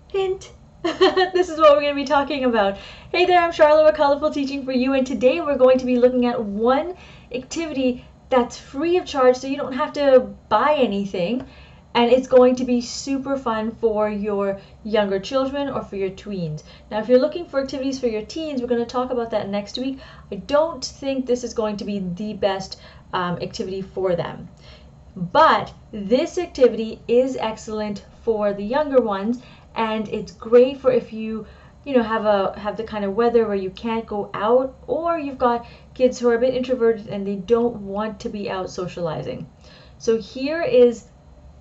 Hint! This is what we're going to be talking about. Hey there, I'm Charlotte with Colorful Teaching for You, and today we're going to be looking at one activity that's free of charge, so you don't have to buy anything, and it's going to be super fun for your younger children or for your tweens. Now, if you're looking for activities for your teens, we're going to talk about that next week. I don't think this is going to be the best activity for them. But this activity is excellent for the younger ones, and it's great for if you have the kind of weather where you can't go out, or you've got kids who are a bit introverted and they don't want to be out socializing. So here is,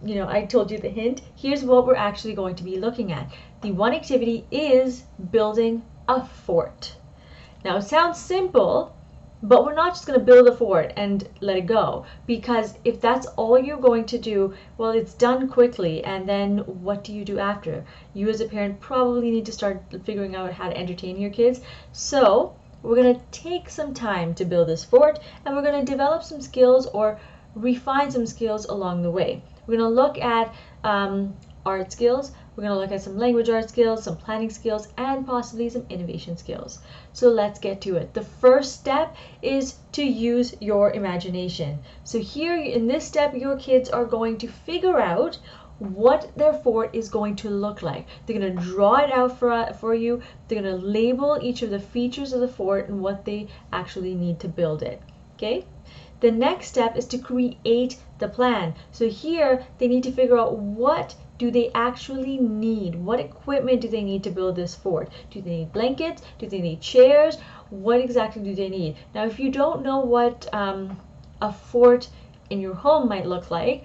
I told you the hint. Here's what we're actually going to be looking at. The one activity is building a fort. Now, it sounds simple, but we're not just going to build a fort and let it go, because if that's all you're going to do, well, it's done quickly, and then what do you do after? You as a parent probably need to start figuring out how to entertain your kids. So we're going to take some time to build this fort, and we're going to develop some skills or refine some skills along the way. We're going to look at art skills. We're going to look at some language art skills, some planning skills, and possibly some innovation skills. So let's get to it. The first step is to use your imagination. So here in this step, your kids are going to figure out what their fort is going to look like. They're going to draw it out for you. They're going to label each of the features of the fort and what they actually need to build it. Okay? The next step is to create the plan. So here they need to figure out what do they actually need? What equipment do they need to build this fort? Do they need blankets? Do they need chairs? What exactly do they need? Now, if you don't know what a fort in your home might look like,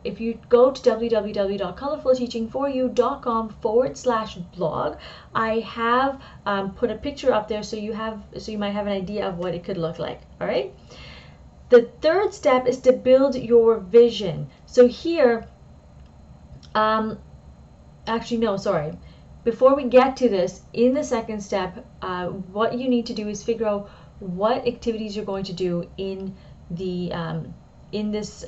if you go to www.colorfulteachingforyou.com/blog, I have put a picture up there so you might have an idea of what it could look like. All right. The third step is to build your vision. So here, before we get to this, in the second step, what you need to do is figure out what activities you're going to do in the in this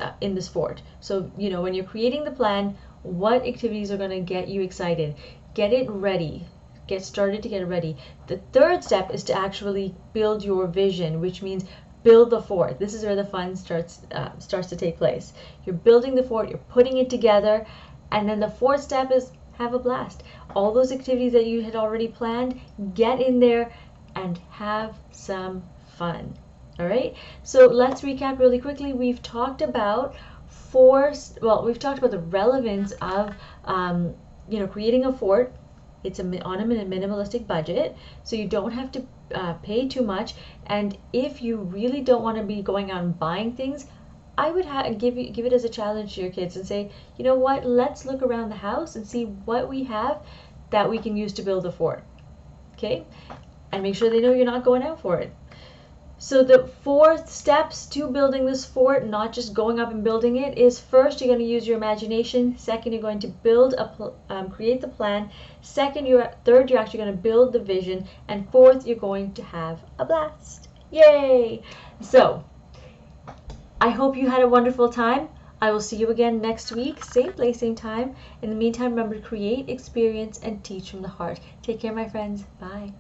fort. So when you're creating the plan, what activities are going to get you excited? Get it ready. Get started to get it ready. The third step is to actually build your vision, which means build the fort. This is where the fun starts to take place. You're building the fort, you're putting it together, and then the fourth step is have a blast. All those activities that you had already planned, get in there and have some fun. All right? So let's recap really quickly. We've talked about the relevance of creating a fort. It's on a minimalistic budget, so you don't have to pay too much. And if you really don't want to be going out and buying things, I would give it as a challenge to your kids and say, you know what, let's look around the house and see what we have that we can use to build a fort. Okay? And make sure they know you're not going out for it. So the fourth steps to building this fort, not just going up and building it, is first you're going to use your imagination. Second, you're going to create the plan. Third, you're actually going to build the vision. And fourth, you're going to have a blast. Yay! So I hope you had a wonderful time. I will see you again next week, same place, same time. In the meantime, remember to create, experience, and teach from the heart. Take care, my friends. Bye.